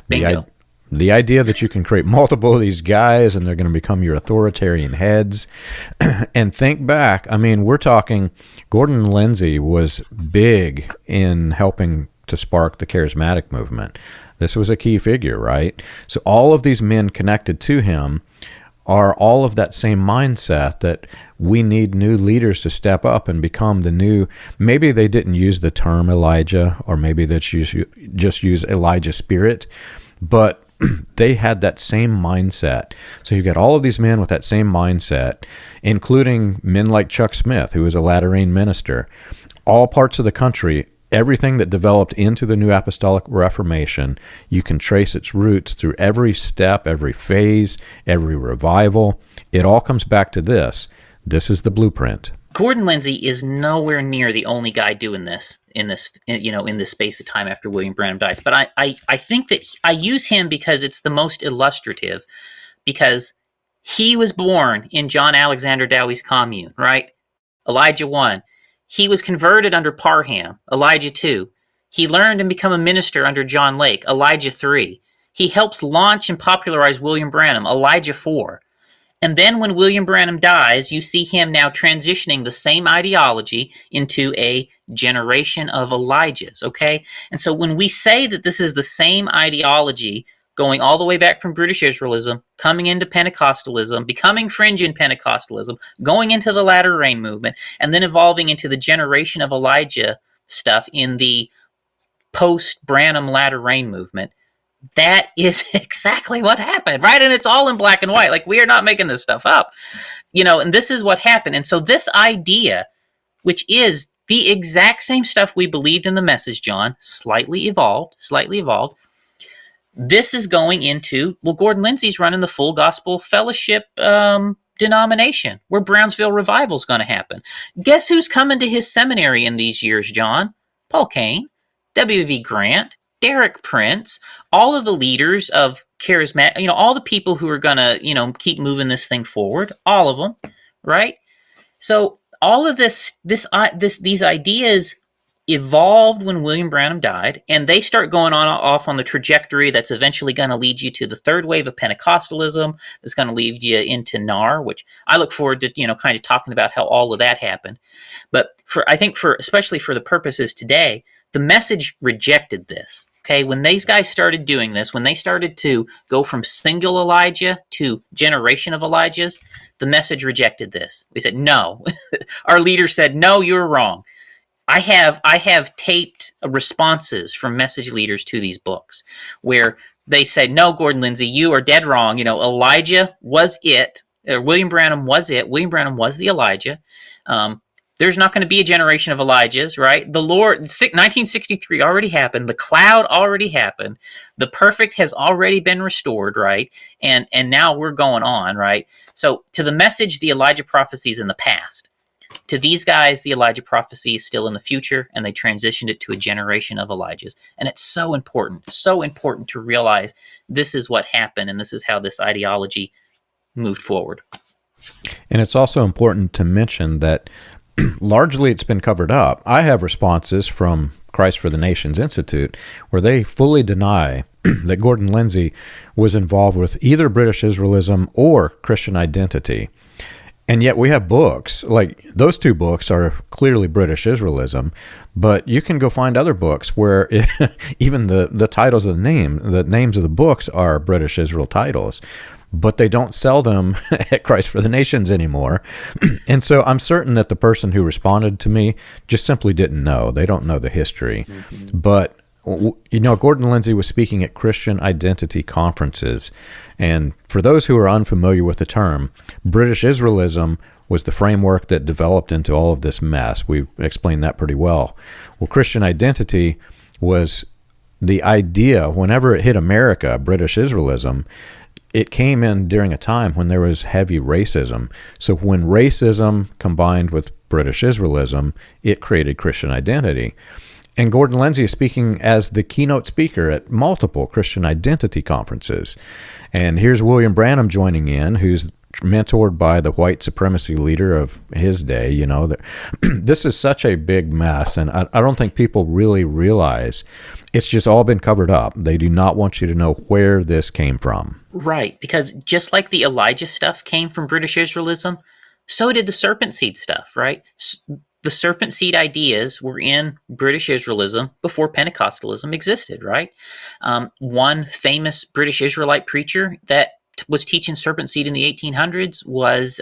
Bingo. The idea that you can create multiple of these guys and they're going to become your authoritarian heads. And think back, I mean, we're talking Gordon Lindsay was big in helping to spark the charismatic movement. This was a key figure, right? So all of these men connected to him are all of that same mindset that we need new leaders to step up and become the new. Maybe they didn't use the term Elijah, or maybe they just use Elijah spirit, but they had that same mindset. So you got all of these men with that same mindset, including men like Chuck Smith, who was a Latter-rain minister. All parts of the country, everything that developed into the New Apostolic Reformation, you can trace its roots through every step, every phase, every revival. It all comes back to this. This is the blueprint. Gordon Lindsay is nowhere near the only guy doing this in this space of time after William Branham dies. But I think that I use him because it's the most illustrative, because he was born in John Alexander Dowie's commune, right? Elijah 1. He was converted under Parham, Elijah 2. He learned and become a minister under John Lake, Elijah 3. He helps launch and popularize William Branham, Elijah 4. And then when William Branham dies, you see him now transitioning the same ideology into a generation of Elijahs, okay? And so when we say that this is the same ideology going all the way back from British Israelism, coming into Pentecostalism, becoming fringe in Pentecostalism, going into the Latter-rain movement, and then evolving into the generation of Elijah stuff in the post-Branham Latter-rain movement, that is exactly what happened, right? And it's all in black and white. Like, we are not making this stuff up, and this is what happened. And so this idea, which is the exact same stuff we believed in the message, John, slightly evolved, this is going into, Gordon Lindsay's running the Full Gospel Fellowship denomination, where Brownsville Revival is going to happen. Guess who's coming to his seminary in these years, John? Paul Cain, W.V. Grant, Derek Prince, all of the leaders of charismatic, all the people who are going to, keep moving this thing forward, all of them, right? So all of these ideas evolved when William Branham died, and they start going off on the trajectory that's eventually going to lead you to the third wave of Pentecostalism. That's going to lead you into NAR, which I look forward to, kind of talking about how all of that happened. But especially for the purposes today, the message rejected this. Okay, when these guys started doing this, when they started to go from single Elijah to generation of Elijahs, the message rejected this. We said, no. Our leader said, no, you're wrong. I have taped responses from message leaders to these books where they say, no, Gordon Lindsay, you are dead wrong. Elijah was it. William Branham was it. William Branham was the Elijah. There's not going to be a generation of Elijahs, right? The Lord, 1963 already happened. The cloud already happened. The perfect has already been restored, right? And now we're going on, right? So to the message, the Elijah prophecies in the past. To these guys, the Elijah prophecy is still in the future, and they transitioned it to a generation of Elijahs. And it's so important to realize this is what happened, and this is how this ideology moved forward. And it's also important to mention that largely it's been covered up. I have responses from Christ for the Nations Institute where they fully deny that Gordon Lindsay was involved with either British Israelism or Christian identity. And yet we have books, like those two books are clearly British Israelism, but you can go find other books where even the titles of the names of the books are British Israel titles, but they don't sell them at Christ for the Nations anymore. And so I'm certain that the person who responded to me just simply didn't know. They don't know the history. Mm-hmm. But Gordon Lindsay was speaking at Christian identity conferences. And for those who are unfamiliar with the term, British Israelism was the framework that developed into all of this mess. We've explained that pretty well. Well, Christian identity was the idea, whenever it hit America, British Israelism, it came in during a time when there was heavy racism. So when racism combined with British Israelism, it created Christian identity. And Gordon Lindsay is speaking as the keynote speaker at multiple Christian identity conferences. And here's William Branham joining in, who's mentored by the white supremacy leader of his day. This is such a big mess, and I don't think people really realize it's just all been covered up. They do not want you to know where this came from. Right, because just like the Elijah stuff came from British Israelism, so did the serpent seed stuff, right? The serpent seed ideas were in British Israelism before Pentecostalism existed, right? One famous British Israelite preacher that was teaching serpent seed in the 1800s was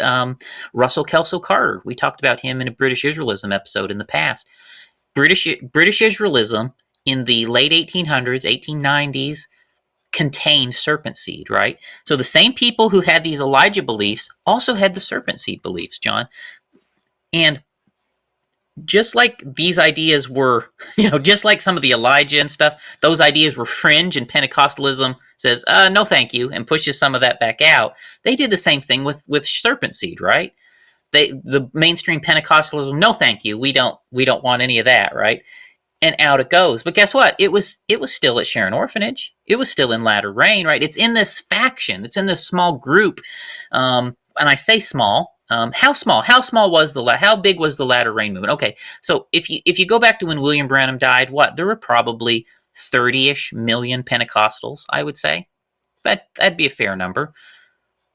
Russell Kelso Carter. We talked about him in a British Israelism episode in the past. British Israelism in the late 1800s, 1890s, contained serpent seed, right? So the same people who had these Elijah beliefs also had the serpent seed beliefs, John. And just like these ideas were, just like some of the Elijah and stuff, those ideas were fringe, and Pentecostalism says, no, thank you, and pushes some of that back out. They did the same thing with serpent seed, right? The mainstream Pentecostalism, no, thank you, we don't want any of that, right? And out it goes. But guess what? It was still at Sharon Orphanage. It was still in Latter Rain, right? It's in this faction. It's in this small group. And I say small. How small? How big was the Latter Rain movement? Okay, so if you go back to when William Branham died, there were probably 30-ish million Pentecostals, I would say. That'd be a fair number.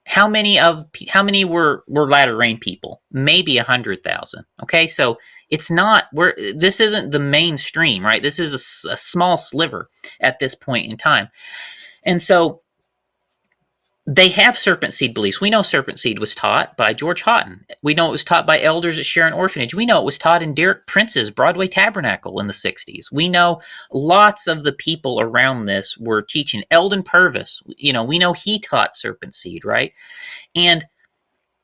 How many were Latter Rain people? Maybe 100,000. Okay, so it's not this isn't the mainstream, right? This is a small sliver at this point in time, and so they have serpent seed beliefs. We know serpent seed was taught by George Houghton. We know it was taught by elders at Sharon Orphanage. We know it was taught in Derek Prince's Broadway Tabernacle in the 60s. We know lots of the people around this were teaching. Eldon Purvis, we know he taught serpent seed, right? And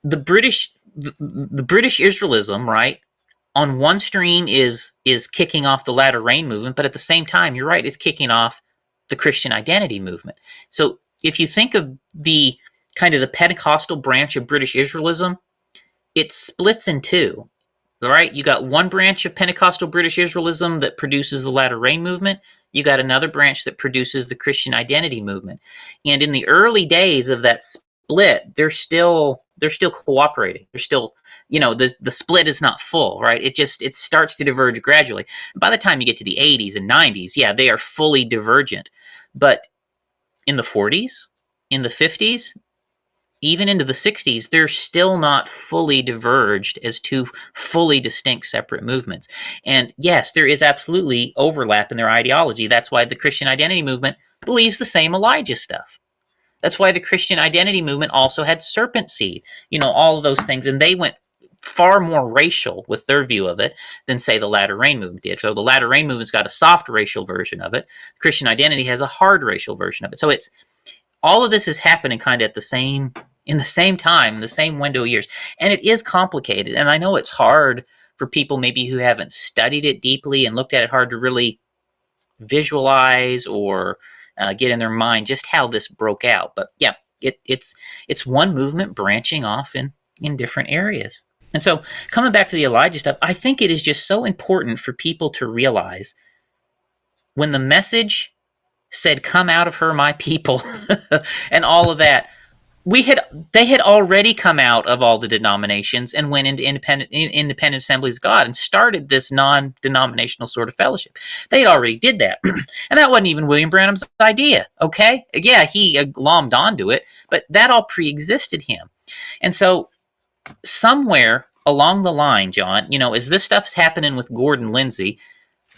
the British Israelism, right, on one stream is kicking off the Latter Rain movement, but at the same time, you're right, it's kicking off the Christian identity movement. So if you think of the kind of the Pentecostal branch of British Israelism, it splits in two, right? You got one branch of Pentecostal British Israelism that produces the Latter Rain movement. You got another branch that produces the Christian identity movement. And in the early days of that split, they're still cooperating. They're still, the split is not full, right? It starts to diverge gradually. By the time you get to the 80s and 90s, yeah, they are fully divergent. But in the 40s, in the 50s, even into the 60s, they're still not fully diverged as two fully distinct separate movements. And yes, there is absolutely overlap in their ideology. That's why the Christian identity movement believes the same Elijah stuff. That's why the Christian identity movement also had serpent seed, all of those things. And they went far more racial with their view of it than, say, the Latter Rain movement did. So the Latter Rain movement's got a soft racial version of it. Christian identity has a hard racial version of it. So it's all of this is happening kind of in the same time, in the same window of years. And it is complicated. And I know it's hard for people maybe who haven't studied it deeply and looked at it hard to really visualize or get in their mind just how this broke out. But yeah, it's one movement branching off in different areas. And so coming back to the Elijah stuff, I think it is just so important for people to realize when the message said, "Come out of her, my people," and all of that, they had already come out of all the denominations and went into independent assemblies of God and started this non-denominational sort of fellowship. They had already did that. And that wasn't even William Branham's idea, okay? Yeah, he glommed onto it, but that all pre-existed him. And so somewhere along the line, John, as this stuff's happening with Gordon Lindsay,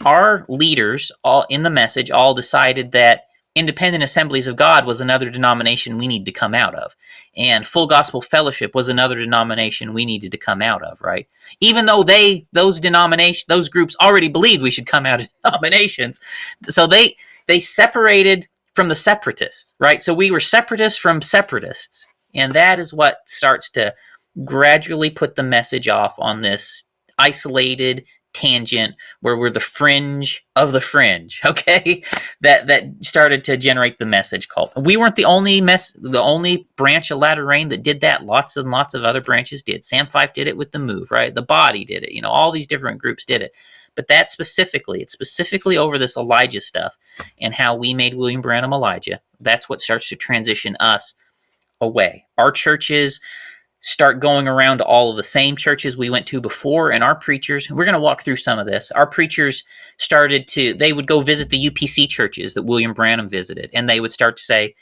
our leaders all in the message all decided that independent assemblies of God was another denomination we need to come out of, and full gospel fellowship was another denomination we needed to come out of, right? Even though those groups already believed we should come out of denominations, so they separated from the separatists, right? So we were separatists from separatists, and that is what starts to gradually put the message off on this isolated tangent where we're the fringe of the fringe, okay? That started to generate the message cult. We weren't the only branch of Latter Rain that did that. Lots and lots of other branches did. Sam Fife did it with the Move, right? The Body did it. All these different groups did it. But it's specifically over this Elijah stuff and how we made William Branham Elijah. That's what starts to transition us away. Our churches start going around to all of the same churches we went to before, and our preachers, we're going to walk through some of this, our preachers they would go visit the UPC churches that William Branham visited, and they would start to say,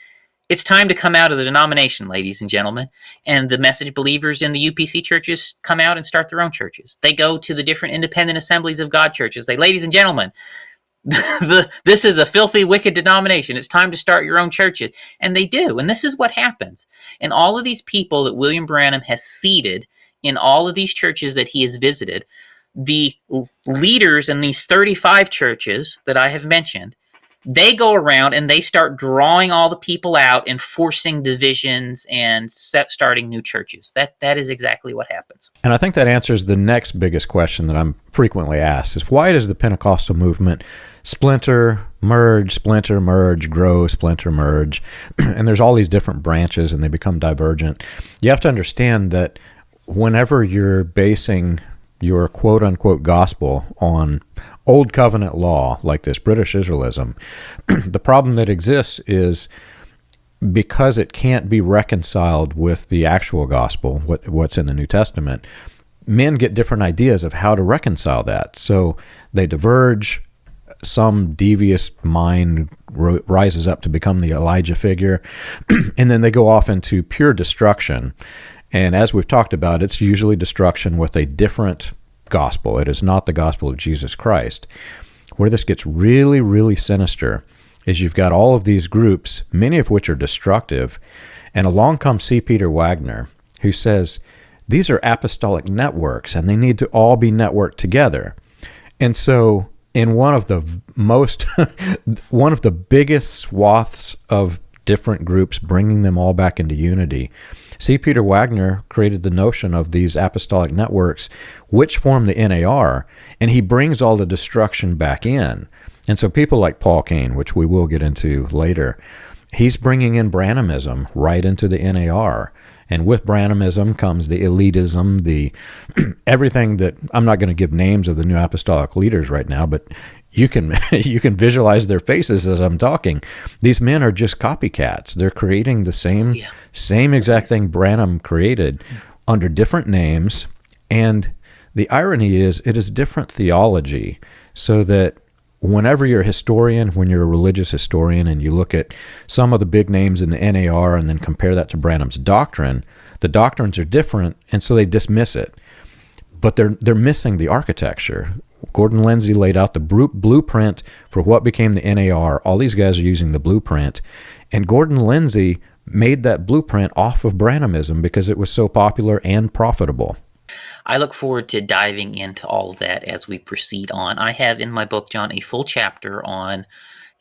"It's time to come out of the denomination, ladies and gentlemen." And the message believers in the UPC churches come out and start their own churches. They go to the different independent assemblies of God churches, say, "Ladies and gentlemen, this is a filthy, wicked denomination. It's time to start your own churches." And they do. And this is what happens. And all of these people that William Branham has seated in all of these churches that he has visited, the leaders in these 35 churches that I have mentioned, they go around and they start drawing all the people out and forcing divisions and starting new churches. That is exactly what happens. And I think that answers the next biggest question that I'm frequently asked is, why does the Pentecostal movement splinter, merge, grow, splinter, merge? And there's all these different branches and they become divergent. You have to understand that whenever you're basing your quote-unquote gospel on old covenant law, like this British Israelism, the problem that exists is because it can't be reconciled with the actual gospel, what's in the New Testament, men get different ideas of how to reconcile that. So they diverge. Some devious mind rises up to become the Elijah figure, and then they go off into pure destruction. And as we've talked about, it's usually destruction with a different gospel. It is not the gospel of Jesus Christ. Where this gets really, really sinister is you've got all of these groups, many of which are destructive, and along comes C. Peter Wagner, who says, these are apostolic networks, and they need to all be networked together. And so in one of the biggest swaths of different groups, bringing them all back into unity, C. Peter Wagner created the notion of these apostolic networks, which form the NAR, and he brings all the destruction back in. And so people like Paul Cain, which we will get into later, he's bringing in Branhamism right into the NAR. And with Branhamism comes the elitism, the everything that, I'm not going to give names of the new apostolic leaders right now, but you can visualize their faces as I'm talking. These men are just copycats. They're creating the same exact thing Branham created under different names. And the irony is it is different theology, so that whenever you're a historian, when you're a religious historian and you look at some of the big names in the NAR and then compare that to Branham's doctrine, the doctrines are different, and so they dismiss it. But they're missing the architecture. Gordon Lindsay laid out the blueprint for what became the NAR. All these guys are using the blueprint. And Gordon Lindsay made that blueprint off of Branhamism because it was so popular and profitable. I look forward to diving into all of that as we proceed on. I have in my book, John, a full chapter on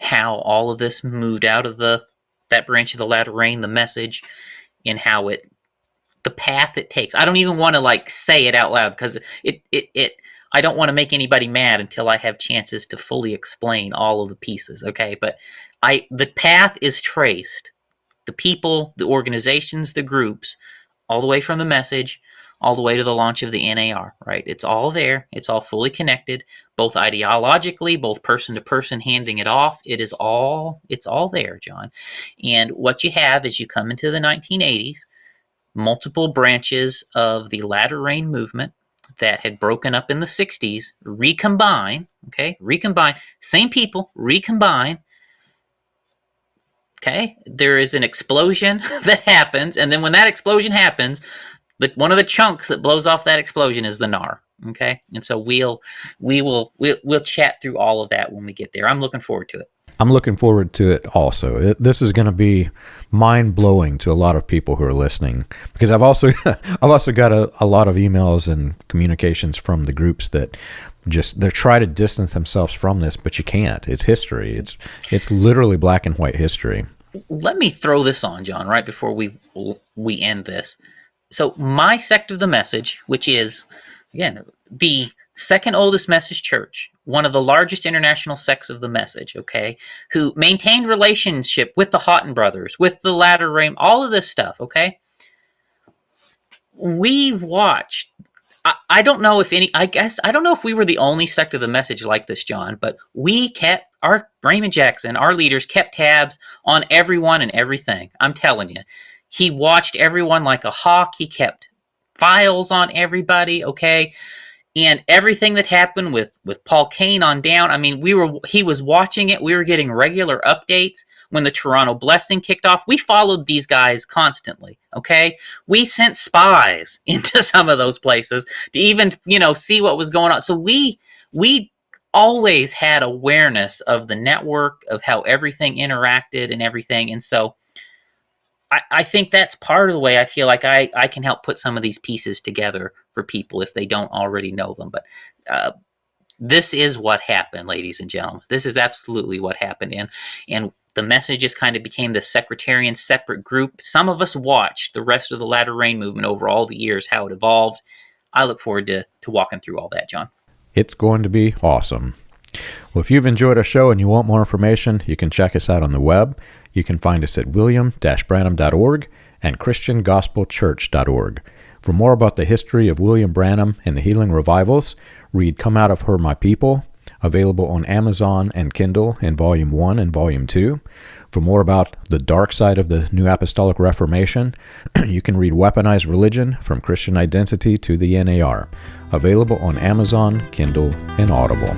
how all of this moved out of that branch of the latter rain, the message, and how the path it takes. I don't even want to say it out loud because I don't want to make anybody mad until I have chances to fully explain all of the pieces. Okay, but the path is traced. The people, the organizations, the groups, all the way from the message, all the way to the launch of the NAR, right? It's all there. It's all fully connected, both ideologically, both person to person handing it off. It's all there, John. And what you have is you come into the 1980s, multiple branches of the latter rain movement that had broken up in the 60s recombine, same people, recombine. Okay, there is an explosion that happens, and then when that explosion happens, one of the chunks that blows off that explosion is the NAR. Okay, and so we'll chat through all of that when we get there. I'm looking forward to it. I'm looking forward to it also. This is going to be mind-blowing to a lot of people who are listening, because I've also got a lot of emails and communications from the groups that they're trying to distance themselves from this, but you can't. It's history. It's literally black and white history. Let me throw this on, John, right before we end this. So my sect of the message, which is, again, the second oldest message church, one of the largest international sects of the message, okay, who maintained relationship with the Houghton brothers, with the Latter Rain, all of this stuff, okay? We watched, I don't know if we were the only sect of the message like this, John, but Raymond Jackson, our leaders, kept tabs on everyone and everything. I'm telling you. He watched everyone like a hawk. He kept files on everybody, okay? And everything that happened with Paul Kane on down, I mean, he was watching it. We were getting regular updates. When the Toronto Blessing kicked off, we followed these guys constantly, okay? We sent spies into some of those places to even, see what was going on. So we always had awareness of the network, of how everything interacted and everything. And so I think that's part of the way I feel like I can help put some of these pieces together for people if they don't already know them. But this is what happened, ladies and gentlemen. This is absolutely what happened. And the messages kind of became the sectarian separate group. Some of us watched the rest of the Latter Rain movement over all the years, how it evolved. I look forward to walking through all that, John. It's going to be awesome. Well, if you've enjoyed our show and you want more information, you can check us out on the web. You can find us at william-branham.org and christiangospelchurch.org. For more about the history of William Branham and the healing revivals, read Come Out of Her, My People, available on Amazon and Kindle in Volume 1 and Volume 2. For more about the dark side of the New Apostolic Reformation, you can read Weaponized Religion, From Christian Identity to the NAR, available on Amazon, Kindle, and Audible.